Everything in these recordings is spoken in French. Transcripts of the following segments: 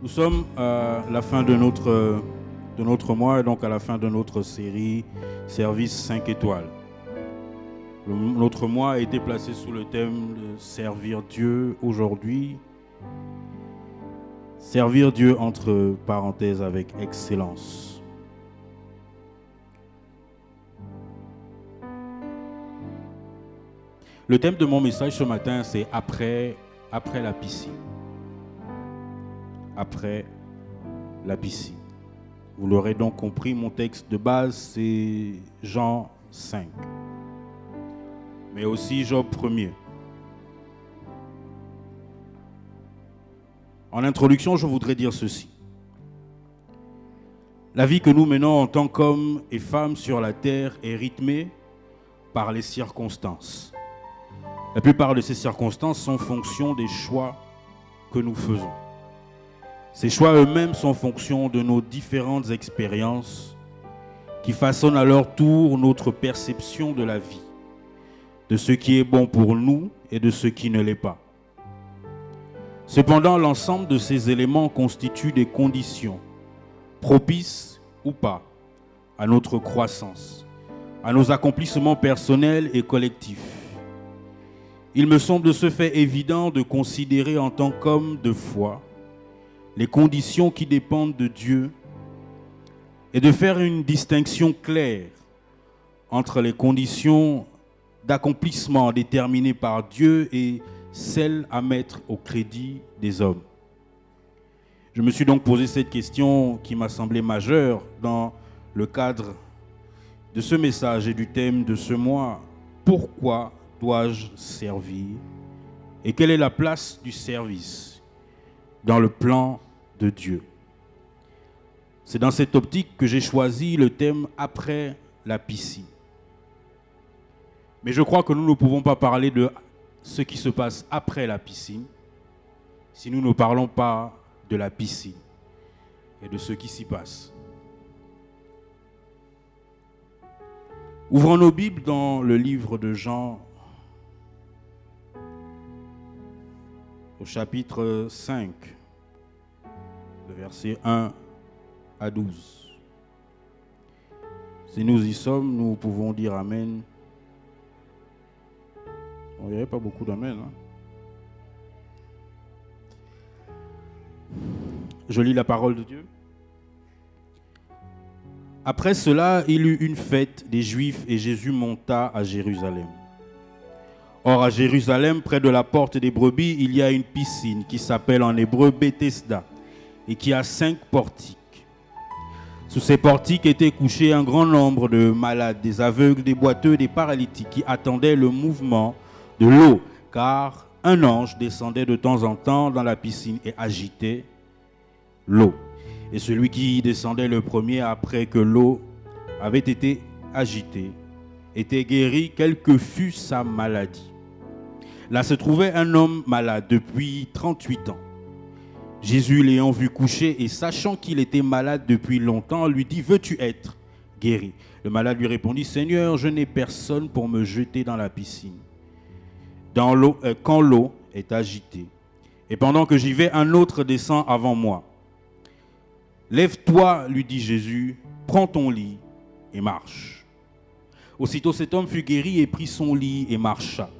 Nous sommes à la fin de notre mois et donc à la fin de notre série Service 5 étoiles. Notre mois a été placé sous le thème de servir Dieu aujourd'hui. Servir Dieu entre parenthèses avec excellence. Le thème de mon message ce matin, c'est après la piscine. Après la piscine. Vous l'aurez donc compris, mon texte de base, c'est Jean 5. Mais aussi Job 1er. En introduction, je voudrais dire ceci. La vie que nous menons en tant qu'hommes et femmes sur la terre est rythmée par les circonstances. La plupart de ces circonstances sont fonction des choix que nous faisons. Ces choix eux-mêmes sont fonction de nos différentes expériences qui façonnent à leur tour notre perception de la vie, de ce qui est bon pour nous et de ce qui ne l'est pas. Cependant, l'ensemble de ces éléments constitue des conditions, propices ou pas, à notre croissance, à nos accomplissements personnels et collectifs. Il me semble de ce fait évident de considérer en tant qu'homme de foi les conditions qui dépendent de Dieu et de faire une distinction claire entre les conditions d'accomplissement déterminées par Dieu et celles à mettre au crédit des hommes. Je me suis donc posé cette question qui m'a semblé majeure dans le cadre de ce message et du thème de ce mois. Pourquoi dois-je servir? Et quelle est la place du service dans le plan de Dieu? C'est dans cette optique que j'ai choisi le thème après la piscine. Mais je crois que nous ne pouvons pas parler de ce qui se passe après la piscine si nous ne parlons pas de la piscine et de ce qui s'y passe. Ouvrons nos Bibles dans le livre de Jean, au chapitre 5, le verset 1 à 12. Si nous y sommes, nous pouvons dire Amen. Il n'y avait pas beaucoup d'Amen. Je lis la parole de Dieu. Après cela, il eut une fête des Juifs et Jésus monta à Jérusalem. Or, à Jérusalem, près de la porte des brebis, il y a une piscine qui s'appelle en hébreu Bethesda et qui a 5 portiques. Sous ces portiques étaient couchés un grand nombre de malades, des aveugles, des boiteux, des paralytiques qui attendaient le mouvement de l'eau, car un ange descendait de temps en temps dans la piscine et agitait l'eau. Et celui qui descendait le premier après que l'eau avait été agitée était guéri, quelle que fût sa maladie. Là se trouvait un homme malade depuis 38 ans. Jésus, l'ayant vu coucher et sachant qu'il était malade depuis longtemps, lui dit « Veux-tu être guéri ?» Le malade lui répondit « Seigneur, je n'ai personne pour me jeter dans la piscine quand l'eau est agitée. Et pendant que j'y vais, un autre descend avant moi. Lève-toi, lui dit Jésus, prends ton lit et marche. » Aussitôt cet homme fut guéri et prit son lit et marcha.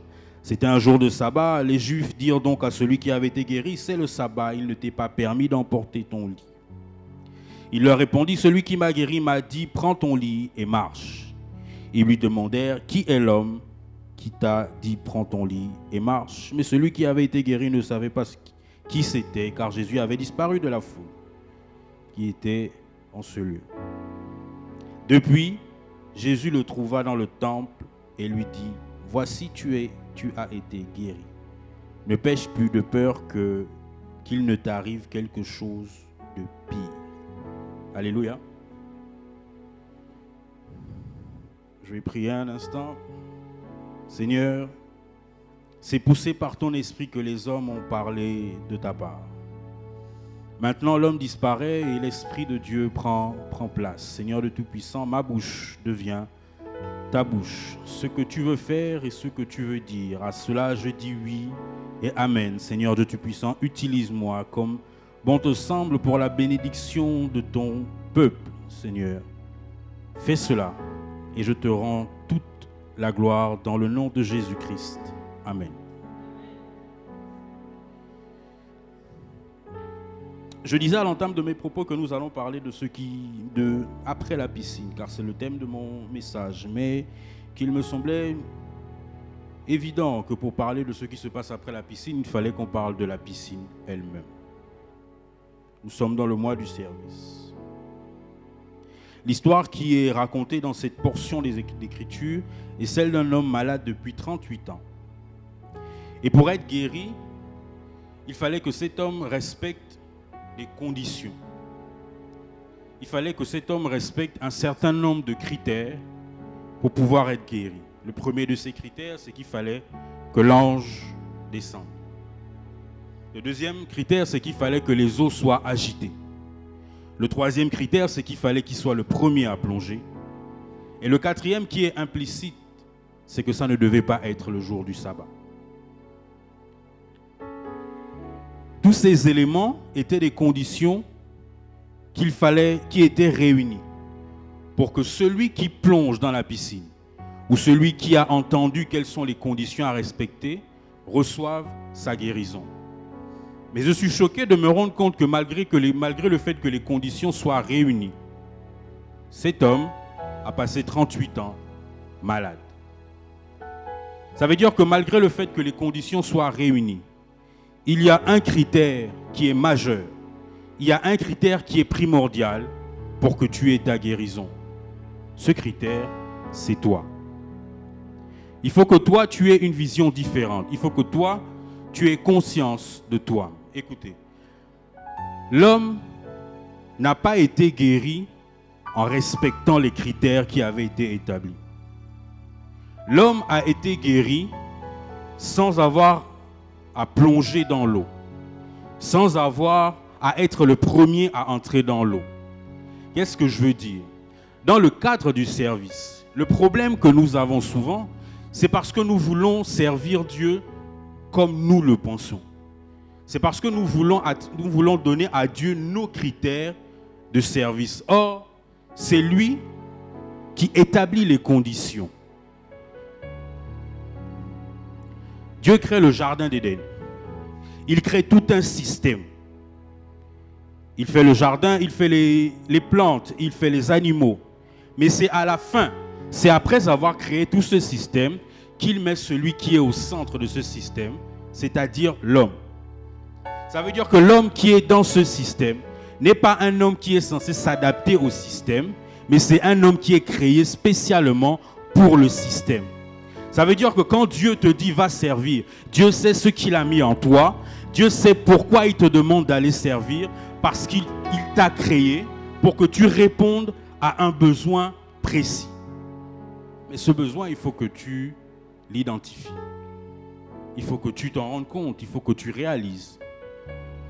C'était un jour de sabbat. Les Juifs dirent donc à celui qui avait été guéri, « C'est le sabbat, il ne t'est pas permis d'emporter ton lit. » Il leur répondit, « Celui qui m'a guéri m'a dit, prends ton lit et marche. » Ils lui demandèrent, « Qui est l'homme qui t'a dit, prends ton lit et marche ?» Mais celui qui avait été guéri ne savait pas qui c'était, car Jésus avait disparu de la foule qui était en ce lieu. Depuis, Jésus le trouva dans le temple et lui dit, « Voici, tu as été guéri. Ne pêche plus de peur qu'il ne t'arrive quelque chose de pire. » Alléluia. Je vais prier un instant. Seigneur, c'est poussé par ton esprit que les hommes ont parlé de ta part. Maintenant, l'homme disparaît et l'Esprit de Dieu prend place. Seigneur de Tout-Puissant, ma bouche devient ta bouche. Ce que tu veux faire et ce que tu veux dire, à cela je dis oui et amen. Seigneur de Tout-Puissant, utilise-moi comme bon te semble pour la bénédiction de ton peuple, Seigneur. Fais cela et je te rends toute la gloire dans le nom de Jésus-Christ. Amen. Je disais à l'entame de mes propos que nous allons parler de ce après la piscine, car c'est le thème de mon message, mais qu'il me semblait évident que pour parler de ce qui se passe après la piscine, il fallait qu'on parle de la piscine elle-même. Nous sommes dans le mois du service. L'histoire qui est racontée dans cette portion des Écritures est celle d'un homme malade depuis 38 ans. Et pour être guéri, il fallait que cet homme respecte des conditions. Il fallait que cet homme respecte un certain nombre de critères pour pouvoir être guéri. Le premier de ces critères, c'est qu'il fallait que l'ange descende. Le deuxième critère, c'est qu'il fallait que les eaux soient agitées. Le troisième critère, c'est qu'il fallait qu'il soit le premier à plonger. Et le quatrième, qui est implicite, c'est que ça ne devait pas être le jour du sabbat. Tous ces éléments étaient des conditions qui étaient réunies pour que celui qui plonge dans la piscine ou celui qui a entendu quelles sont les conditions à respecter reçoive sa guérison. Mais je suis choqué de me rendre compte que malgré le fait que les conditions soient réunies, cet homme a passé 38 ans malade. Ça veut dire que malgré le fait que les conditions soient réunies, il y a un critère qui est majeur. Il y a un critère qui est primordial pour que tu aies ta guérison. Ce critère, c'est toi. Il faut que toi, tu aies une vision différente. Il faut que toi, tu aies conscience de toi. Écoutez, l'homme n'a pas été guéri en respectant les critères qui avaient été établis. L'homme a été guéri sans avoir à plonger dans l'eau, sans avoir à être le premier à entrer dans l'eau. Qu'est-ce que je veux dire? Dans le cadre du service, le problème que nous avons souvent, c'est parce que nous voulons servir Dieu comme nous le pensons. C'est parce que nous voulons donner à Dieu nos critères de service. Or, c'est lui qui établit les conditions. Dieu crée le jardin d'Éden. Il crée tout un système. Il fait le jardin, il fait les plantes, il fait les animaux. Mais c'est à la fin, c'est après avoir créé tout ce système qu'il met celui qui est au centre de ce système, c'est-à-dire l'homme. Ça veut dire que l'homme qui est dans ce système n'est pas un homme qui est censé s'adapter au système, mais c'est un homme qui est créé spécialement pour le système. Ça veut dire que quand Dieu te dit va servir, Dieu sait ce qu'il a mis en toi, Dieu sait pourquoi il te demande d'aller servir, parce qu'il t'a créé pour que tu répondes à un besoin précis. Mais ce besoin, il faut que tu l'identifies. Il faut que tu t'en rendes compte, il faut que tu réalises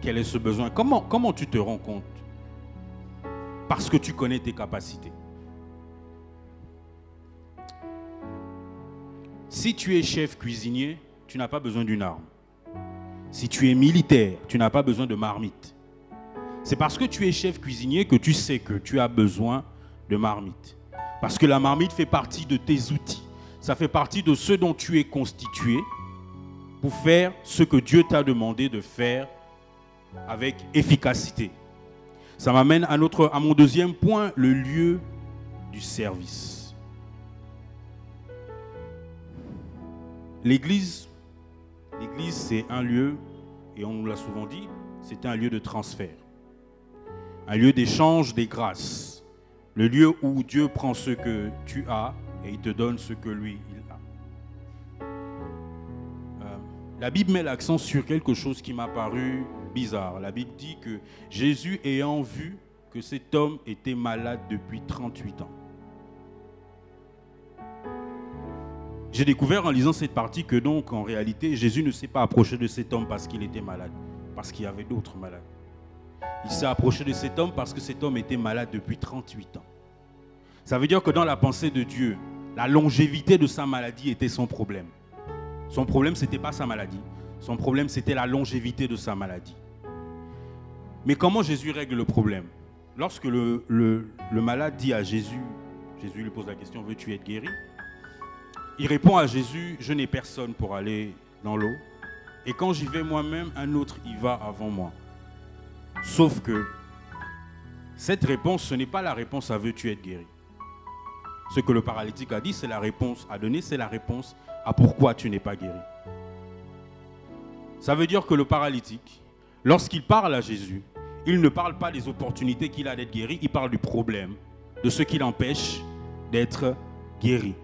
quel est ce besoin. Comment tu te rends compte? Parce que tu connais tes capacités. Si tu es chef cuisinier, tu n'as pas besoin d'une arme. Si tu es militaire, tu n'as pas besoin de marmite. C'est parce que tu es chef cuisinier que tu sais que tu as besoin de marmite. Parce que la marmite fait partie de tes outils. Ça fait partie de ce dont tu es constitué pour faire ce que Dieu t'a demandé de faire avec efficacité. Ça m'amène à mon deuxième point, le lieu du service. L'église, c'est un lieu, et on nous l'a souvent dit, c'est un lieu de transfert. Un lieu d'échange des grâces. Le lieu où Dieu prend ce que tu as et il te donne ce que lui, il a. La Bible met l'accent sur quelque chose qui m'a paru bizarre. La Bible dit que Jésus, ayant vu que cet homme était malade depuis 38 ans. J'ai découvert en lisant cette partie que donc en réalité Jésus ne s'est pas approché de cet homme parce qu'il était malade, parce qu'il y avait d'autres malades. Il s'est approché de cet homme parce que cet homme était malade depuis 38 ans. Ça veut dire que dans la pensée de Dieu, la longévité de sa maladie était son problème. Son problème, ce n'était pas sa maladie. Son problème, c'était la longévité de sa maladie. Mais comment Jésus règle le problème? Lorsque le malade dit à Jésus, Jésus lui pose la question, veux-tu être guéri? Il répond à Jésus, je n'ai personne pour aller dans l'eau. Et quand j'y vais moi-même, un autre y va avant moi. Sauf que cette réponse, ce n'est pas la réponse à veux-tu être guéri. Ce que le paralytique a dit, c'est la réponse à donner, c'est la réponse à pourquoi tu n'es pas guéri. Ça veut dire que le paralytique, lorsqu'il parle à Jésus, il ne parle pas des opportunités qu'il a d'être guéri, il parle du problème, de ce qui l'empêche d'être guéri.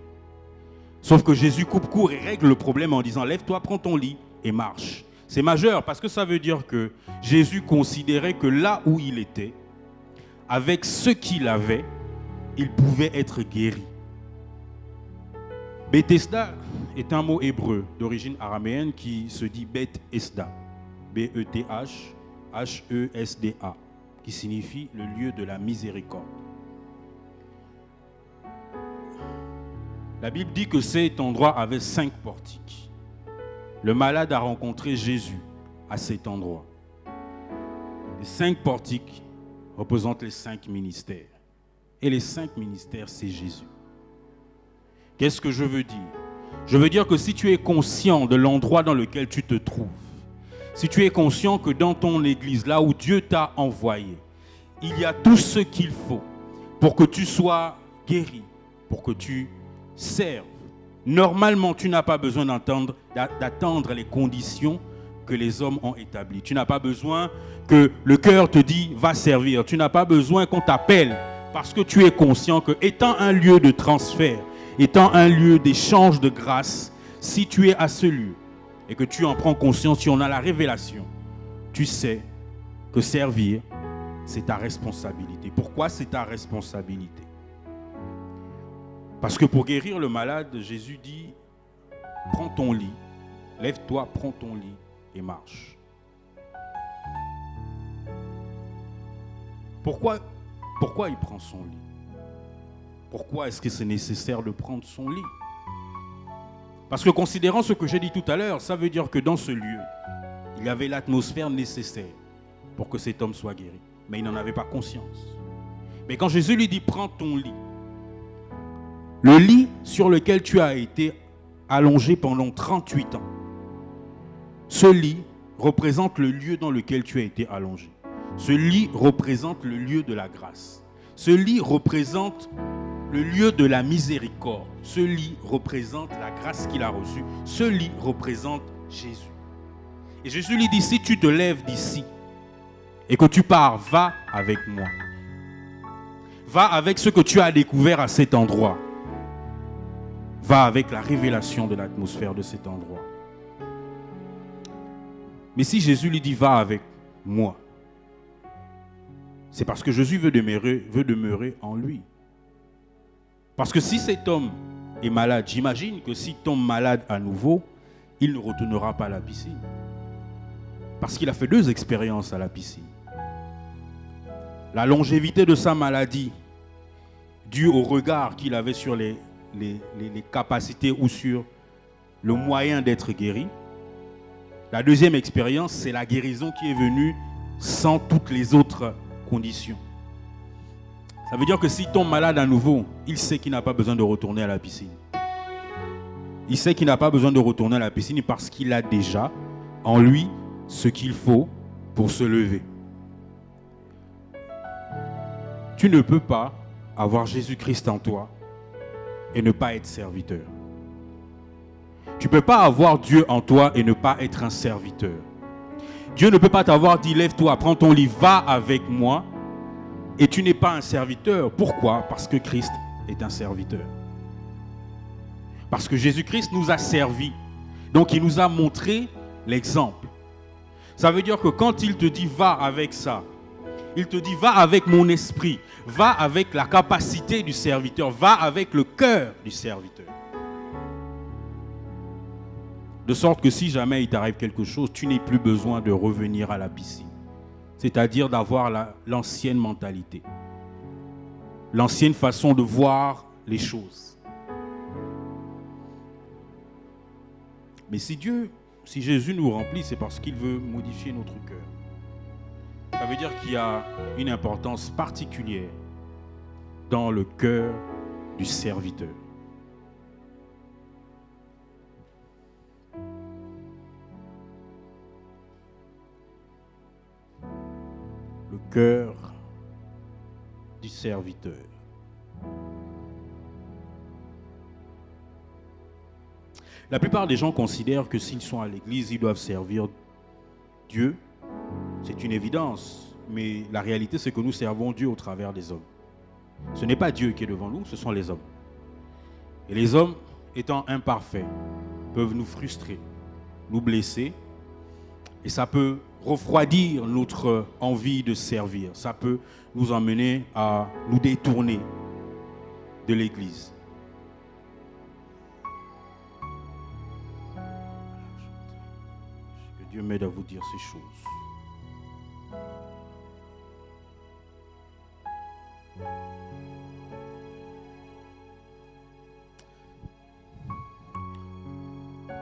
Sauf que Jésus coupe court et règle le problème en disant « Lève-toi, prends ton lit et marche ». C'est majeur parce que ça veut dire que Jésus considérait que là où il était, avec ce qu'il avait, il pouvait être guéri. Bethesda est un mot hébreu d'origine araméenne qui se dit Beth Esda, B-E-T-H-H-E-S-D-A, qui signifie le lieu de la miséricorde. La Bible dit que cet endroit avait 5 portiques. Le malade a rencontré Jésus à cet endroit. Les 5 portiques représentent les 5 ministères. Et les 5 ministères, c'est Jésus. Qu'est-ce que je veux dire? Je veux dire que si tu es conscient de l'endroit dans lequel tu te trouves, si tu es conscient que dans ton église, là où Dieu t'a envoyé, il y a tout ce qu'il faut pour que tu sois guéri, pour que tu serves. Normalement, tu n'as pas besoin d'attendre les conditions que les hommes ont établies. Tu n'as pas besoin que le cœur te dise « va servir ». Tu n'as pas besoin qu'on t'appelle parce que tu es conscient que, étant un lieu de transfert, étant un lieu d'échange de grâce, si tu es à ce lieu et que tu en prends conscience, si on a la révélation, tu sais que servir, c'est ta responsabilité. Pourquoi c'est ta responsabilité? Parce que pour guérir le malade, Jésus dit, prends ton lit, lève-toi, prends ton lit et marche. Pourquoi il prend son lit? Pourquoi est-ce que c'est nécessaire de prendre son lit? Parce que considérant ce que j'ai dit tout à l'heure, ça veut dire que dans ce lieu, il y avait l'atmosphère nécessaire pour que cet homme soit guéri. Mais il n'en avait pas conscience. Mais quand Jésus lui dit, prends ton lit, le lit sur lequel tu as été allongé pendant 38 ans, ce lit représente le lieu dans lequel tu as été allongé. Ce lit représente le lieu de la grâce. Ce lit représente le lieu de la miséricorde. Ce lit représente la grâce qu'il a reçue. Ce lit représente Jésus. Et Jésus lui dit, si tu te lèves d'ici et que tu pars, va avec moi. Va avec ce que tu as découvert à cet endroit. Va avec la révélation de l'atmosphère de cet endroit. Mais si Jésus lui dit, va avec moi, c'est parce que Jésus veut demeurer en lui. Parce que si cet homme est malade, j'imagine que s'il tombe malade à nouveau, il ne retournera pas à la piscine. Parce qu'il a fait 2 expériences à la piscine. La longévité de sa maladie, due au regard qu'il avait sur les capacités ou sur le moyen d'être guéri. La deuxième expérience, c'est la guérison qui est venue sans toutes les autres conditions. Ça veut dire que s'il tombe malade à nouveau, il sait qu'il n'a pas besoin de retourner à la piscine. Il sait qu'il n'a pas besoin de retourner à la piscine parce qu'il a déjà en lui ce qu'il faut pour se lever. Tu ne peux pas avoir Jésus-Christ en toi et ne pas être serviteur. Tu ne peux pas avoir Dieu en toi et ne pas être un serviteur. Dieu ne peut pas t'avoir dit, lève-toi, prends ton lit, va avec moi, et tu n'es pas un serviteur. Pourquoi? Parce que Christ est un serviteur. Parce que Jésus-Christ nous a servi. Donc il nous a montré l'exemple. Ça veut dire que quand il te dit, va avec ça, il te dit, va avec mon esprit, va avec la capacité du serviteur, va avec le cœur du serviteur. De sorte que si jamais il t'arrive quelque chose, tu n'aies plus besoin de revenir à la piscine. C'est-à-dire d'avoir l'ancienne mentalité, l'ancienne façon de voir les choses. Mais si Jésus nous remplit, c'est parce qu'il veut modifier notre cœur. Ça veut dire qu'il y a une importance particulière dans le cœur du serviteur. Le cœur du serviteur. La plupart des gens considèrent que s'ils sont à l'église, ils doivent servir Dieu. C'est une évidence, mais la réalité, c'est que nous servons Dieu au travers des hommes. Ce n'est pas Dieu qui est devant nous, ce sont les hommes. Et les hommes, étant imparfaits, peuvent nous frustrer, nous blesser, et ça peut refroidir notre envie de servir. Ça peut nous emmener à nous détourner de l'église. Que Dieu m'aide à vous dire ces choses.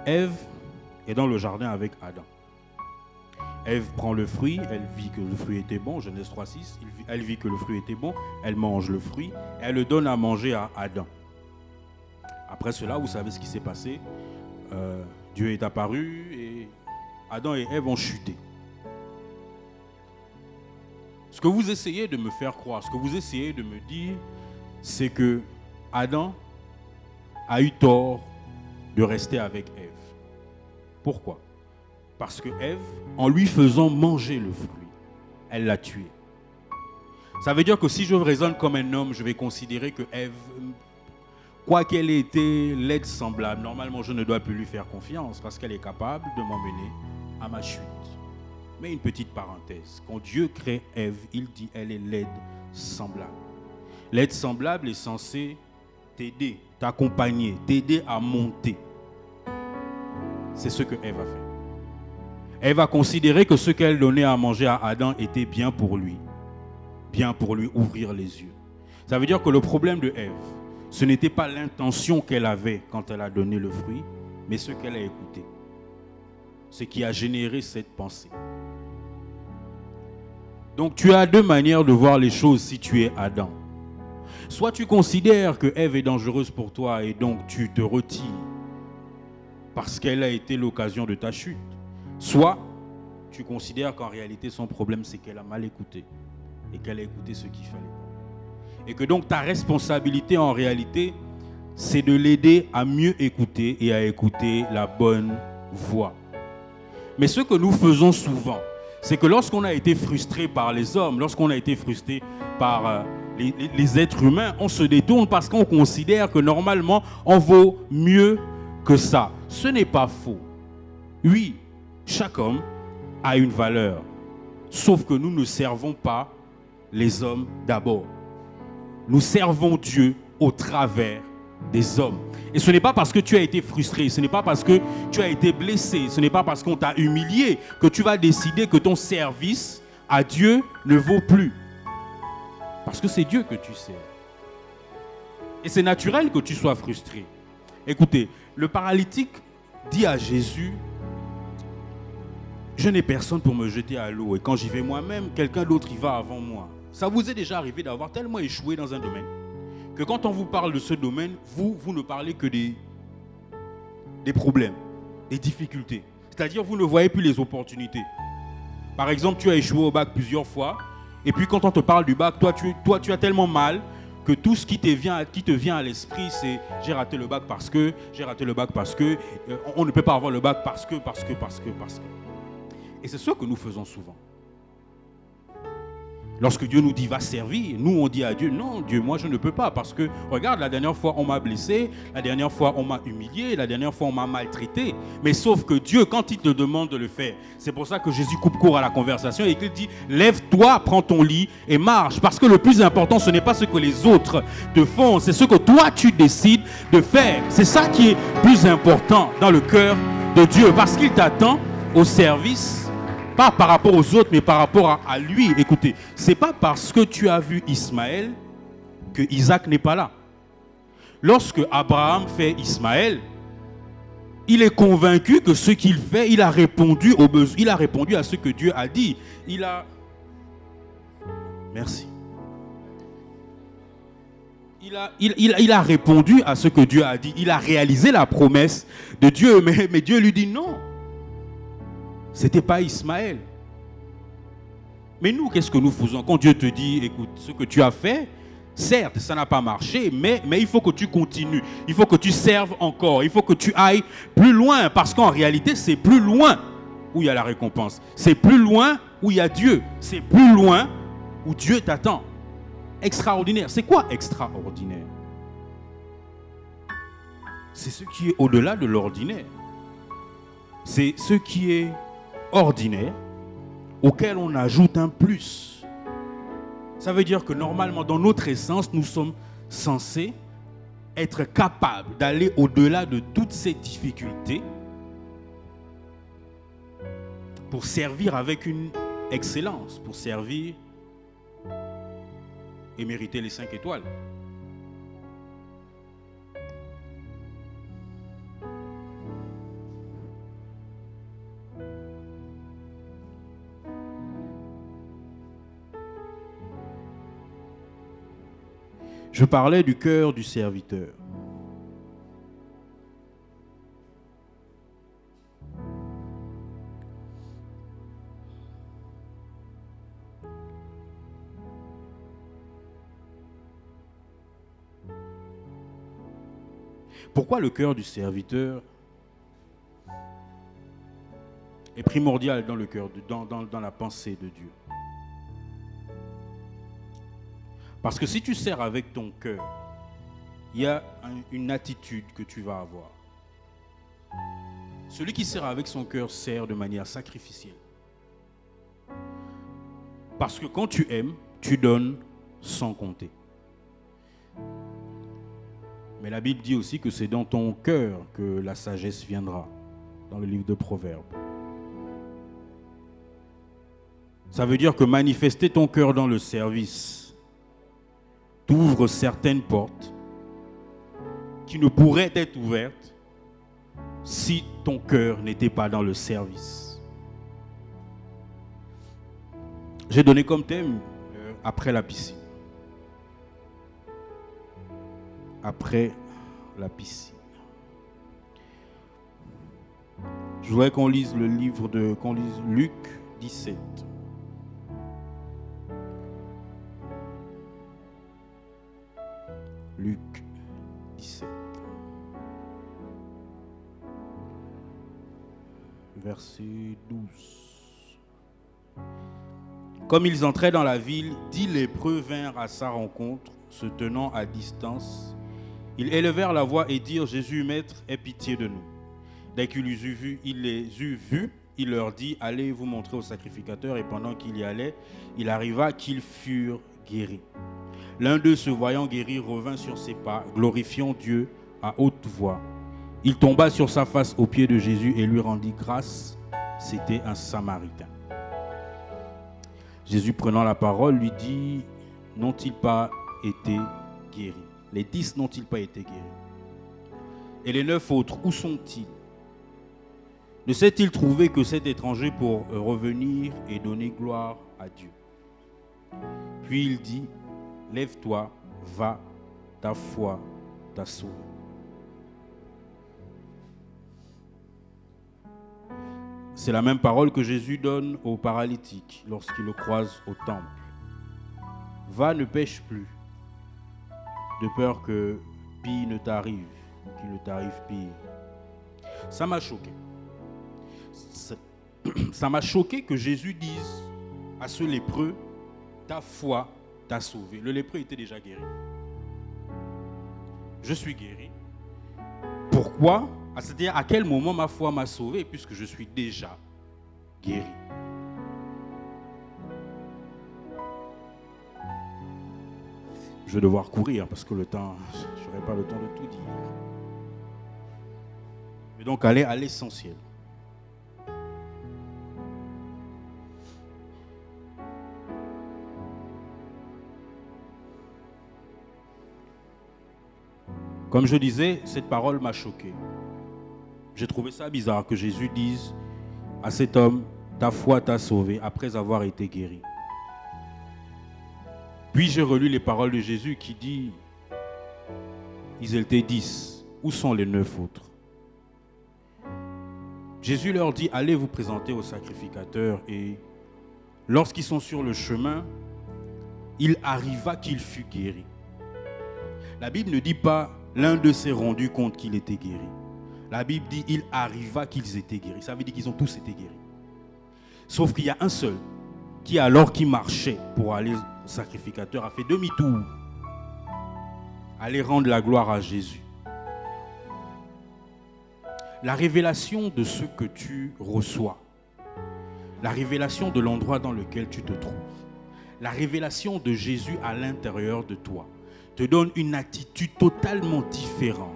Ève est dans le jardin avec Adam. Ève prend le fruit, elle vit que le fruit était bon, Genèse 3:6, elle vit que le fruit était bon, elle mange le fruit, elle le donne à manger à Adam. Après cela, vous savez ce qui s'est passé. Dieu est apparu et Adam et Ève ont chuté. Ce que vous essayez de me faire croire, ce que vous essayez de me dire, c'est que Adam a eu tort de rester avec Ève. Pourquoi? Parce que Ève, en lui faisant manger le fruit, elle l'a tué. Ça veut dire que si je raisonne comme un homme, je vais considérer que Ève, quoi qu'elle ait été laide semblable, normalement je ne dois plus lui faire confiance parce qu'elle est capable de m'emmener à ma chute. Mais une petite parenthèse, quand Dieu crée Ève, il dit elle est laide semblable. L'aide semblable est censée t'aider, t'accompagner, t'aider à monter. C'est ce que Ève a fait. Ève a considéré que ce qu'elle donnait à manger à Adam était bien pour lui ouvrir les yeux. Ça veut dire que le problème de Ève, ce n'était pas l'intention qu'elle avait quand elle a donné le fruit, mais ce qu'elle a écouté. Ce qui a généré cette pensée. Donc tu as deux manières de voir les choses si tu es Adam. Soit tu considères que Ève est dangereuse pour toi et donc tu te retires parce qu'elle a été l'occasion de ta chute. Soit tu considères qu'en réalité son problème c'est qu'elle a mal écouté et qu'elle a écouté ce qu'il fallait. Et que donc ta responsabilité en réalité c'est de l'aider à mieux écouter et à écouter la bonne voix. Mais ce que nous faisons souvent, c'est que lorsqu'on a été frustré par les hommes, lorsqu'on a été frustré par les êtres humains, on se détourne parce qu'on considère que normalement, on vaut mieux que ça. Ce n'est pas faux. Oui, chaque homme a une valeur. Sauf que nous ne servons pas les hommes d'abord. Nous servons Dieu au travers des hommes. Et ce n'est pas parce que tu as été frustré, ce n'est pas parce que tu as été blessé, ce n'est pas parce qu'on t'a humilié que tu vas décider que ton service à Dieu ne vaut plus. Parce que c'est Dieu que tu sers. Et c'est naturel que tu sois frustré. Écoutez, le paralytique dit à Jésus, je n'ai personne pour me jeter à l'eau. Et quand j'y vais moi-même, quelqu'un d'autre y va avant moi. Ça vous est déjà arrivé d'avoir tellement échoué dans un domaine que quand on vous parle de ce domaine, vous ne parlez que des problèmes, des difficultés. C'est-à-dire, vous ne voyez plus les opportunités. Par exemple, tu as échoué au bac plusieurs fois, et puis quand on te parle du bac, toi tu as tellement mal que tout ce qui te vient à l'esprit, c'est j'ai raté le bac parce que, on ne peut pas avoir le bac parce que. Et c'est ce que nous faisons souvent. Lorsque Dieu nous dit va servir, nous on dit à Dieu non Dieu moi je ne peux pas parce que regarde la dernière fois on m'a blessé, la dernière fois on m'a humilié, la dernière fois on m'a maltraité. Mais sauf que Dieu quand il te demande de le faire, c'est pour ça que Jésus coupe court à la conversation et qu'il dit lève-toi, prends ton lit et marche. Parce que le plus important ce n'est pas ce que les autres te font, c'est ce que toi tu décides de faire. C'est ça qui est plus important dans le cœur de Dieu parce qu'il t'attend au service. Pas par rapport aux autres, mais par rapport à lui. Écoutez, ce n'est pas parce que tu as vu Ismaël que Isaac n'est pas là. Lorsque Abraham fait Ismaël, il est convaincu que ce qu'il fait, il a répondu aux besoins, il a répondu à ce que Dieu a dit. Il a Merci. Il a répondu à ce que Dieu a dit. Il a réalisé la promesse de Dieu. Mais Dieu lui dit non. Ce n'était pas Ismaël. Mais nous, qu'est-ce que nous faisons quand Dieu te dit, écoute, ce que tu as fait, certes, ça n'a pas marché, mais il faut que tu continues. Il faut que tu serves encore. Il faut que tu ailles plus loin. Parce qu'en réalité, c'est plus loin où il y a la récompense. C'est plus loin où il y a Dieu. C'est plus loin où Dieu t'attend. Extraordinaire. C'est quoi extraordinaire? C'est ce qui est au-delà de l'ordinaire. C'est ce qui est ordinaire auquel on ajoute un plus. Ça veut dire que normalement, dans notre essence, nous sommes censés être capables d'aller au-delà de toutes ces difficultés pour servir avec une excellence, pour servir et mériter les 5 étoiles. Je parlais du cœur du serviteur. Pourquoi le cœur du serviteur est primordial dans le cœur, dans la pensée de Dieu? Parce que si tu sers avec ton cœur, il y a une attitude que tu vas avoir. Celui qui sert avec son cœur sert de manière sacrificielle. Parce que quand tu aimes, tu donnes sans compter. Mais la Bible dit aussi que c'est dans ton cœur que la sagesse viendra, dans le livre de Proverbes. Ça veut dire que manifester ton cœur dans le service t'ouvre certaines portes qui ne pourraient être ouvertes si ton cœur n'était pas dans le service. J'ai donné comme thème après la piscine. Après la piscine. Je voudrais qu'on lise le livre qu'on lise Luc 17. Luc 17. Verset 12. Comme ils entraient dans la ville, 10 lépreux vinrent à sa rencontre, se tenant à distance. Ils élevèrent la voix et dirent: Jésus, Maître, aie pitié de nous. Dès qu'il les eut vus, il leur dit: Allez vous montrer au sacrificateur. Et pendant qu'il y allait, il arriva qu'ils furent guéris. L'un d'eux, se voyant guéri, revint sur ses pas, glorifiant Dieu à haute voix. Il tomba sur sa face aux pieds de Jésus et lui rendit grâce. C'était un Samaritain. Jésus, prenant la parole, lui dit: N'ont-ils pas été guéris? Les 10 n'ont-ils pas été guéris? Et les 9 autres, où sont-ils? Ne s'est-il trouvé que cet étranger pour revenir et donner gloire à Dieu? Puis il dit: Lève-toi, va, ta foi t'a sauvé. C'est la même parole que Jésus donne au paralytique lorsqu'il le croise au temple. Va, ne pêche plus, de peur que pire ne t'arrive, qu'il ne t'arrive pire. Ça m'a choqué. Ça m'a choqué que Jésus dise à ce lépreux: ta foi t'a sauvé. Le lépreux était déjà guéri. Je suis guéri. Pourquoi? C'est-à-dire, à quel moment ma foi m'a sauvé, puisque je suis déjà guéri. Je vais devoir courir parce que je n'aurai pas le temps de tout dire. Mais donc, aller à l'essentiel. Comme je disais, cette parole m'a choqué. J'ai trouvé ça bizarre que Jésus dise à cet homme: ta foi t'a sauvé, après avoir été guéri. Puis j'ai relu les paroles de Jésus qui dit, ils étaient 10, où sont les 9 autres? Jésus leur dit, allez vous présenter au sacrificateur. Et lorsqu'ils sont sur le chemin, il arriva qu'il fut guéri. La Bible ne dit pas, l'un d'eux s'est rendu compte qu'il était guéri. La Bible dit, il arriva qu'ils étaient guéris. Ça veut dire qu'ils ont tous été guéris. Sauf qu'il y a un seul qui, alors qu'il marchait pour aller au sacrificateur, a fait demi-tour. Aller rendre la gloire à Jésus. La révélation de ce que tu reçois, la révélation de l'endroit dans lequel tu te trouves, la révélation de Jésus à l'intérieur de toi te donne une attitude totalement différente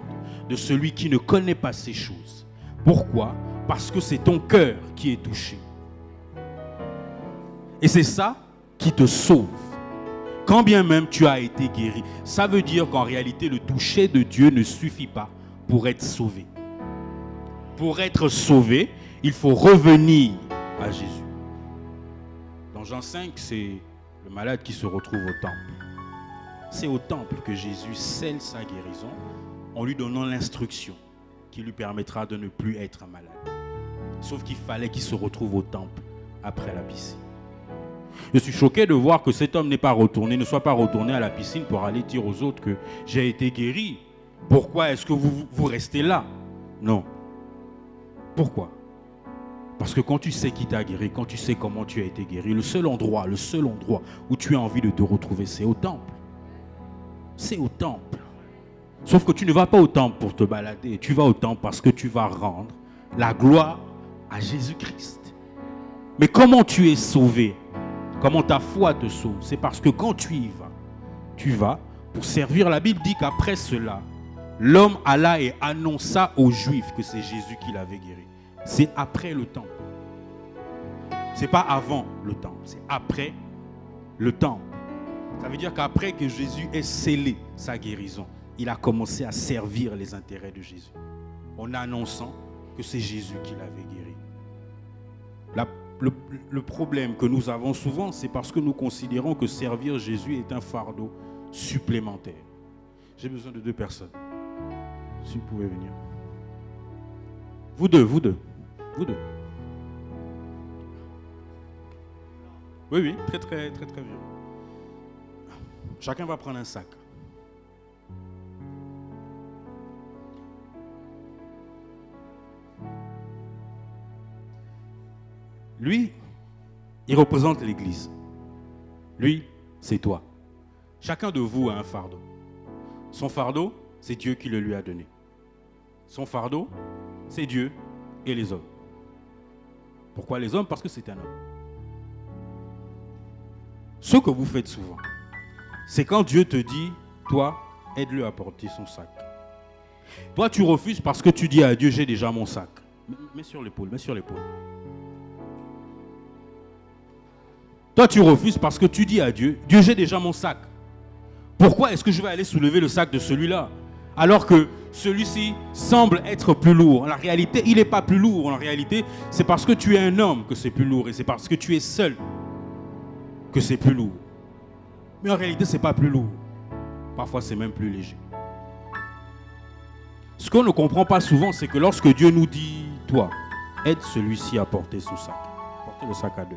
de celui qui ne connaît pas ces choses. Pourquoi? Parce que c'est ton cœur qui est touché. Et c'est ça qui te sauve. Quand bien même tu as été guéri, ça veut dire qu'en réalité, le toucher de Dieu ne suffit pas pour être sauvé. Pour être sauvé, il faut revenir à Jésus. Dans Jean 5, c'est le malade qui se retrouve au temple. C'est au temple que Jésus scelle sa guérison en lui donnant l'instruction qui lui permettra de ne plus être malade. Sauf qu'il fallait qu'il se retrouve au temple après la piscine. Je suis choqué de voir que cet homme n'est pas retourné, ne soit pas retourné à la piscine pour aller dire aux autres que j'ai été guéri. Pourquoi est-ce que vous restez là? Non. Pourquoi? Parce que quand tu sais qui t'a guéri, quand tu sais comment tu as été guéri, le seul endroit où tu as envie de te retrouver, c'est au temple. C'est au temple. Sauf que tu ne vas pas au temple pour te balader, tu vas au temple parce que tu vas rendre la gloire à Jésus-Christ. Mais comment tu es sauvé? Comment ta foi te sauve? C'est parce que quand tu vas pour servir. La Bible dit qu'après cela, l'homme alla et annonça aux Juifs que c'est Jésus qui l'avait guéri. C'est après le temple. Ce n'est pas avant le temple, c'est après le temple. Ça veut dire qu'après que Jésus ait scellé sa guérison, il a commencé à servir les intérêts de Jésus, en annonçant que c'est Jésus qui l'avait guéri. Le problème que nous avons souvent, c'est parce que nous considérons que servir Jésus est un fardeau supplémentaire. J'ai besoin de 2 personnes. Si vous pouvez venir. Vous deux. Oui, très vieux. Chacun va prendre un sac. Lui, il représente l'Église. Lui, c'est toi. Chacun de vous a un fardeau. Son fardeau, c'est Dieu qui le lui a donné. Son fardeau, c'est Dieu et les hommes. Pourquoi les hommes? Parce que c'est un homme. Ce que vous faites souvent, c'est quand Dieu te dit, toi, aide-le à porter son sac. Toi, tu refuses parce que tu dis à Dieu, j'ai déjà mon sac. Mets sur l'épaule. Toi, tu refuses parce que tu dis à Dieu, Dieu, j'ai déjà mon sac. Pourquoi est-ce que je vais aller soulever le sac de celui-là? Alors que celui-ci semble être plus lourd. En réalité, il n'est pas plus lourd. En réalité, c'est parce que tu es un homme que c'est plus lourd. Et c'est parce que tu es seul que c'est plus lourd. Mais en réalité, ce n'est pas plus lourd. Parfois, c'est même plus léger. Ce qu'on ne comprend pas souvent, c'est que lorsque Dieu nous dit, toi, aide celui-ci à porter son sac. Portez le sac à 2.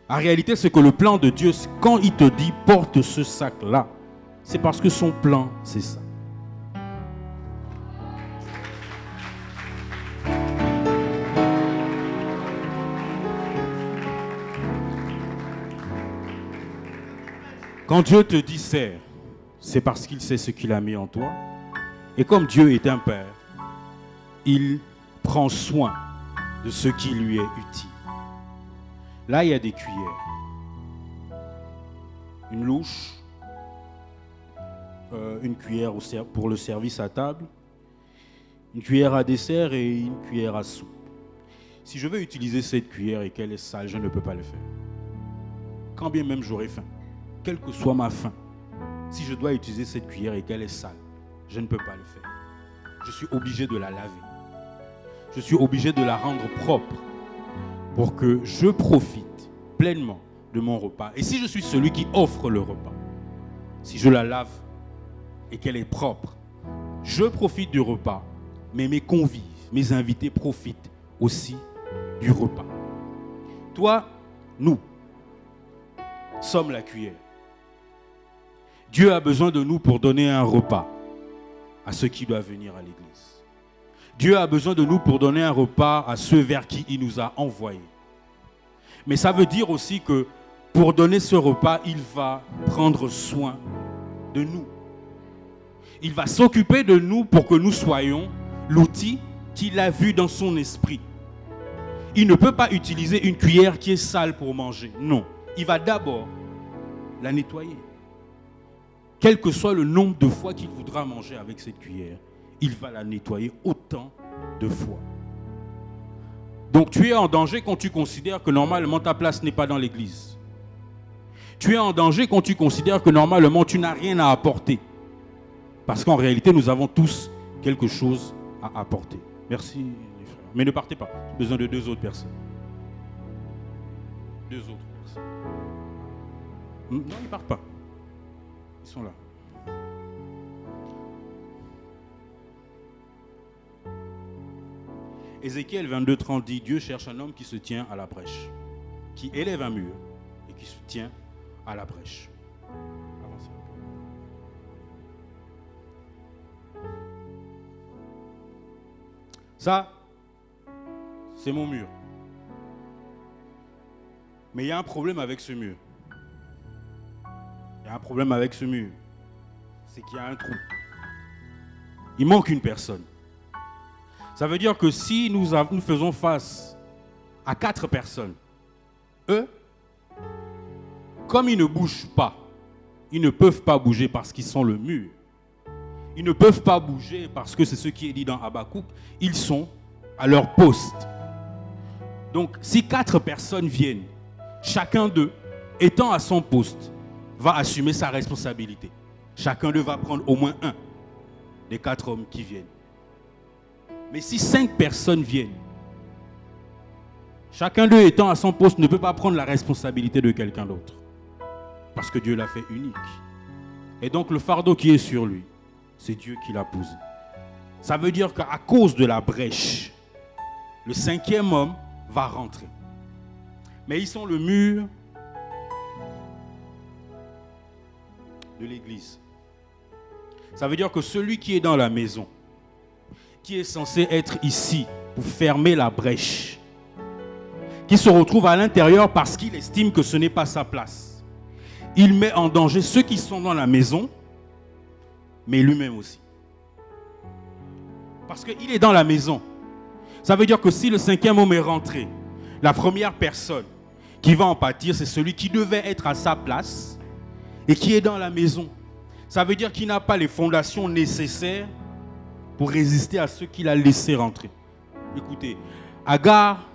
En réalité, c'est que le plan de Dieu, quand il te dit porte ce sac-là, c'est parce que son plan, c'est ça. Quand Dieu te dit serre, c'est parce qu'il sait ce qu'il a mis en toi. Et comme Dieu est un père, il prend soin de ce qui lui est utile. Là, il y a des cuillères. Une louche, une cuillère pour le service à table, une cuillère à dessert et une cuillère à soupe. Si je veux utiliser cette cuillère et qu'elle est sale, je ne peux pas le faire. Quand bien même j'aurai faim, quelle que soit ma faim, si je dois utiliser cette cuillère et qu'elle est sale, je ne peux pas le faire. Je suis obligé de la laver. Je suis obligé de la rendre propre pour que je profite pleinement de mon repas, et si je suis celui qui offre le repas, si je la lave et qu'elle est propre, je profite du repas, mais mes convives, mes invités profitent aussi du repas. Toi, nous sommes la cuillère. Dieu a besoin de nous pour donner un repas à ceux qui doivent venir à l'église. Dieu a besoin de nous pour donner un repas à ceux vers qui il nous a envoyés. Mais ça veut dire aussi que pour donner ce repas, il va prendre soin de nous. Il va s'occuper de nous pour que nous soyons l'outil qu'il a vu dans son esprit. Il ne peut pas utiliser une cuillère qui est sale pour manger. Non, il va d'abord la nettoyer. Quel que soit le nombre de fois qu'il voudra manger avec cette cuillère, il va la nettoyer autant de fois. Donc tu es en danger quand tu considères que normalement ta place n'est pas dans l'église. Tu es en danger quand tu considères que normalement tu n'as rien à apporter. Parce qu'en réalité, nous avons tous quelque chose à apporter. Merci les frères. Mais ne partez pas. J'ai besoin de 2 autres personnes. 2 autres personnes. Non, ils ne partent pas. Ils sont là. Ézéchiel 22:30 dit, Dieu cherche un homme qui se tient à la brèche, qui élève un mur et qui se tient à la brèche. Avancez. Ça, c'est mon mur. Mais il y a un problème avec ce mur. Il y a un problème avec ce mur. C'est qu'il y a un trou. Il manque une personne. Ça veut dire que si nous faisons face à 4 personnes, eux, comme ils ne bougent pas, ils ne peuvent pas bouger parce qu'ils sont le mur. Ils ne peuvent pas bouger parce que c'est ce qui est dit dans Habakkuk, ils sont à leur poste. Donc si 4 personnes viennent, chacun d'eux, étant à son poste, va assumer sa responsabilité. Chacun d'eux va prendre au moins un des 4 hommes qui viennent. Mais si 5 personnes viennent, chacun d'eux étant à son poste ne peut pas prendre la responsabilité de quelqu'un d'autre. Parce que Dieu l'a fait unique. Et donc le fardeau qui est sur lui, c'est Dieu qui l'a posé. Ça veut dire qu'à cause de la brèche, le 5e homme va rentrer. Mais ils sont le mur de l'église. Ça veut dire que celui qui est dans la maison, qui est censé être ici pour fermer la brèche, qui se retrouve à l'intérieur parce qu'il estime que ce n'est pas sa place, il met en danger ceux qui sont dans la maison, mais lui-même aussi. Parce qu'il est dans la maison. Ça veut dire que si le 5e homme est rentré, la première personne qui va en pâtir, c'est celui qui devait être à sa place et qui est dans la maison. Ça veut dire qu'il n'a pas les fondations nécessaires pour résister à ceux qu'il a laissés rentrer. Écoutez, Agar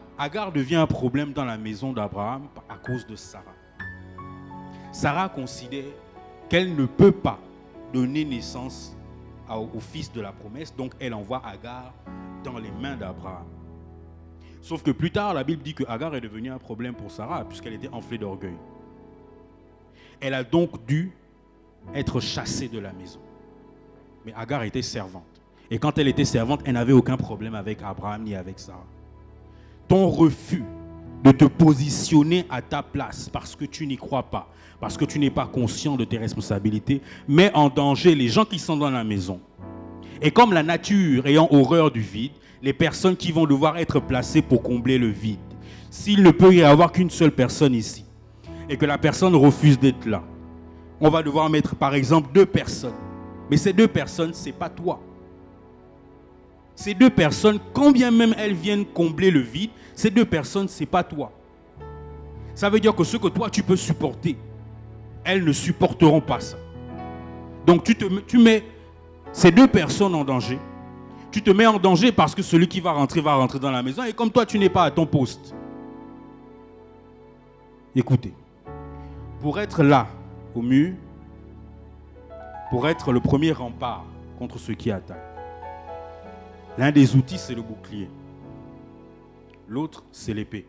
devient un problème dans la maison d'Abraham à cause de Sarah. Sarah considère qu'elle ne peut pas donner naissance au fils de la promesse, donc elle envoie Agar dans les mains d'Abraham. Sauf que plus tard, la Bible dit que Agar est devenue un problème pour Sarah, puisqu'elle était enflée d'orgueil. Elle a donc dû être chassée de la maison. Mais Agar était servante. Et quand elle était servante, elle n'avait aucun problème avec Abraham ni avec Sarah. Ton refus de te positionner à ta place parce que tu n'y crois pas, parce que tu n'es pas conscient de tes responsabilités, met en danger les gens qui sont dans la maison. Et comme la nature ayant horreur du vide, les personnes qui vont devoir être placées pour combler le vide. S'il ne peut y avoir qu'une seule personne ici, et que la personne refuse d'être là, on va devoir mettre par exemple 2 personnes. Mais ces 2 personnes, ce n'est pas toi. Ces 2 personnes, quand bien même elles viennent combler le vide, ces 2 personnes, ce n'est pas toi. Ça veut dire que ce que toi tu peux supporter, elles ne supporteront pas ça. Donc tu mets ces 2 personnes en danger. Tu te mets en danger parce que celui qui va rentrer dans la maison. Et comme toi tu n'es pas à ton poste. Écoutez, pour être là, au mur, pour être le premier rempart contre ceux qui attaquent, l'un des outils, c'est le bouclier. L'autre, c'est l'épée.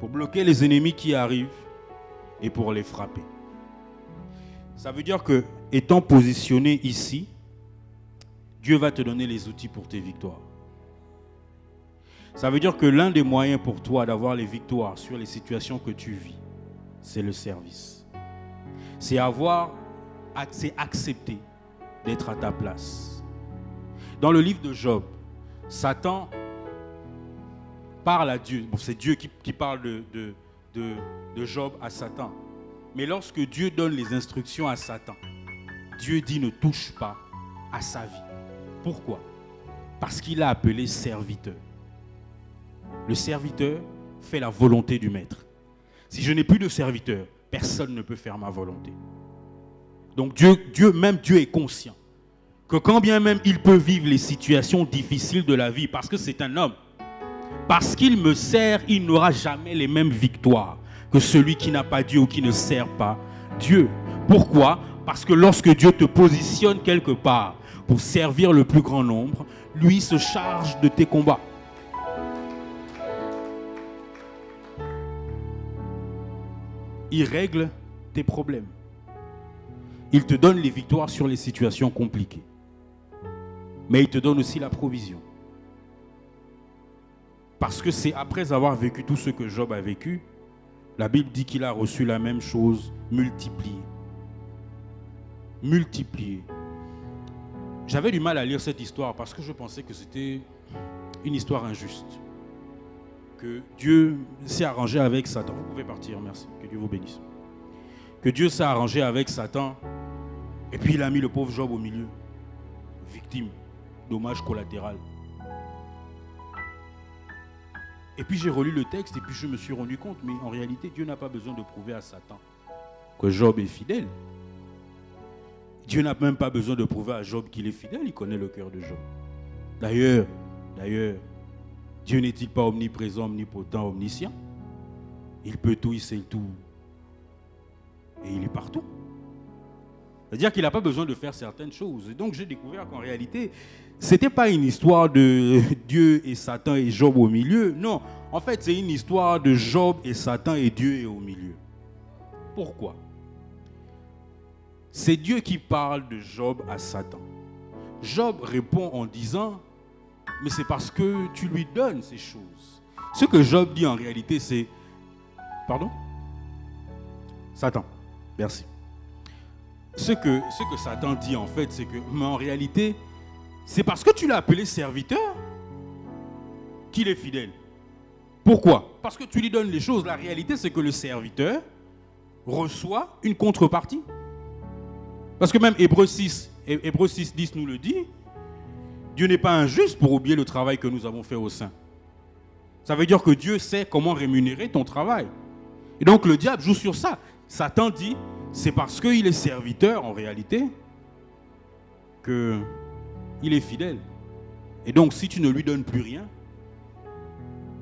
pour bloquer les ennemis qui arrivent et pour les frapper. Ça veut dire que, étant positionné ici, Dieu va te donner les outils pour tes victoires. Ça veut dire que l'un des moyens pour toi d'avoir les victoires sur les situations que tu vis, c'est le service. C'est accepter d'être à ta place. Dans le livre de Job, Satan parle à Dieu. Bon, c'est Dieu qui parle de Job à Satan. Mais lorsque Dieu donne les instructions à Satan, Dieu dit ne touche pas à sa vie. Pourquoi? Parce qu'il a appelé serviteur. Le serviteur fait la volonté du maître. Si je n'ai plus de serviteur, personne ne peut faire ma volonté. Donc Dieu est conscient que quand bien même il peut vivre les situations difficiles de la vie, parce que c'est un homme, parce qu'il me sert, il n'aura jamais les mêmes victoires que celui qui n'a pas Dieu ou qui ne sert pas Dieu. Pourquoi? Parce que lorsque Dieu te positionne quelque part pour servir le plus grand nombre, lui se charge de tes combats. Il règle tes problèmes. Il te donne les victoires sur les situations compliquées. Mais il te donne aussi la provision. Parce que c'est après avoir vécu tout ce que Job a vécu, la Bible dit qu'il a reçu la même chose multipliée. Multipliée. J'avais du mal à lire cette histoire parce que je pensais que c'était une histoire injuste. Que Dieu s'est arrangé avec Satan. Vous pouvez partir, merci. Que Dieu vous bénisse. Que Dieu s'est arrangé avec Satan et puis il a mis le pauvre Job au milieu. Victime, dommage collatéral. Et puis j'ai relu le texte et puis je me suis rendu compte, mais en réalité, Dieu n'a pas besoin de prouver à Satan que Job est fidèle. Dieu n'a même pas besoin de prouver à Job qu'il est fidèle, il connaît le cœur de Job. D'ailleurs, Dieu n'est-il pas omniprésent, omnipotent, omniscient? Il peut tout, il sait tout. Et il est partout. C'est-à-dire qu'il n'a pas besoin de faire certaines choses. Et donc j'ai découvert qu'en réalité, ce n'était pas une histoire de Dieu et Satan et Job au milieu. Non, en fait, c'est une histoire de Job et Satan et Dieu est au milieu. Pourquoi? C'est Dieu qui parle de Job à Satan. Job répond en disant, mais c'est parce que tu lui donnes ces choses. Ce que Job dit en réalité, c'est... Pardon? Satan. Merci. Ce que Satan dit en fait, c'est que, mais en réalité, c'est parce que tu l'as appelé serviteur qu'il est fidèle. Pourquoi? Parce que tu lui donnes les choses. La réalité, c'est que le serviteur reçoit une contrepartie. Parce que même Hébreux 6, 10 nous le dit, Dieu n'est pas injuste pour oublier le travail que nous avons fait au sein. Ça veut dire que Dieu sait comment rémunérer ton travail. Et donc le diable joue sur ça. Satan dit, c'est parce qu'il est serviteur en réalité qu'il est fidèle. Et donc si tu ne lui donnes plus rien,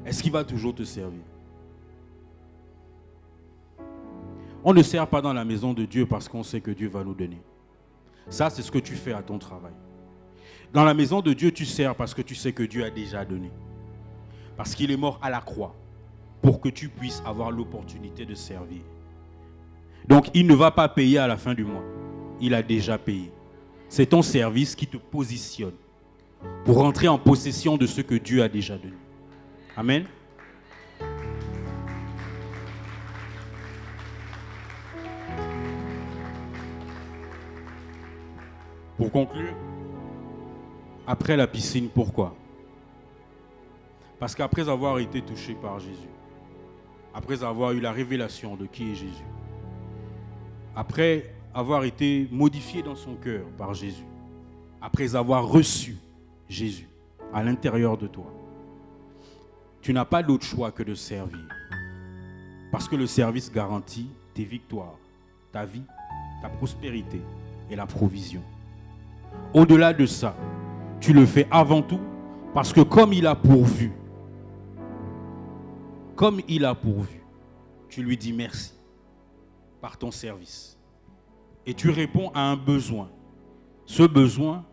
est-ce qu'il va toujours te servir? On ne sert pas dans la maison de Dieu parce qu'on sait que Dieu va nous donner. Ça, c'est ce que tu fais à ton travail. Dans la maison de Dieu, tu sers parce que tu sais que Dieu a déjà donné. Parce qu'il est mort à la croix pour que tu puisses avoir l'opportunité de servir. Donc, il ne va pas payer à la fin du mois. Il a déjà payé. C'est ton service qui te positionne pour rentrer en possession de ce que Dieu a déjà donné. Amen. Pour conclure, après la piscine, pourquoi? Parce qu'après avoir été touché par Jésus, après avoir eu la révélation de qui est Jésus, après avoir été modifié dans son cœur par Jésus, après avoir reçu Jésus à l'intérieur de toi, tu n'as pas d'autre choix que de servir. Parce que le service garantit tes victoires, ta vie, ta prospérité et la provision. Au-delà de ça, tu le fais avant tout parce que comme il a pourvu, tu lui dis merci par ton service. Et tu réponds à un besoin. Ce besoin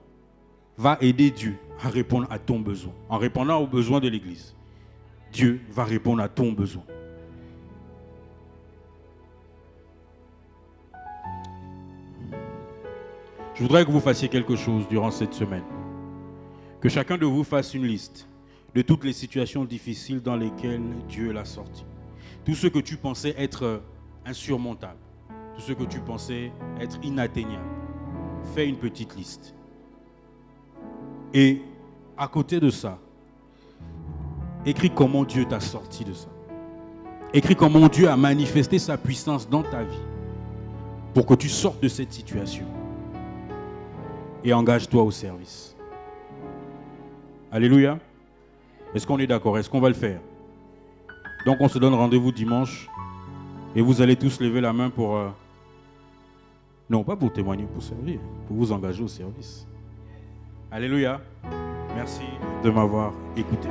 va aider Dieu à répondre à ton besoin. En répondant aux besoins de l'Église, Dieu va répondre à ton besoin. Je voudrais que vous fassiez quelque chose durant cette semaine. Que chacun de vous fasse une liste de toutes les situations difficiles dans lesquelles Dieu l'a sorti. Tout ce que tu pensais être insurmontable, tout ce que tu pensais être inatteignable. Fais une petite liste. Et à côté de ça, écris comment Dieu t'a sorti de ça. Écris comment Dieu a manifesté sa puissance dans ta vie pour que tu sortes de cette situation. Et engage-toi au service. Alléluia. Est-ce qu'on est d'accord? Est-ce qu'on va le faire? Donc on se donne rendez-vous dimanche et vous allez tous lever la main pour... Non, pas pour témoigner, pour servir, pour vous engager au service. Alléluia. Merci de m'avoir écouté.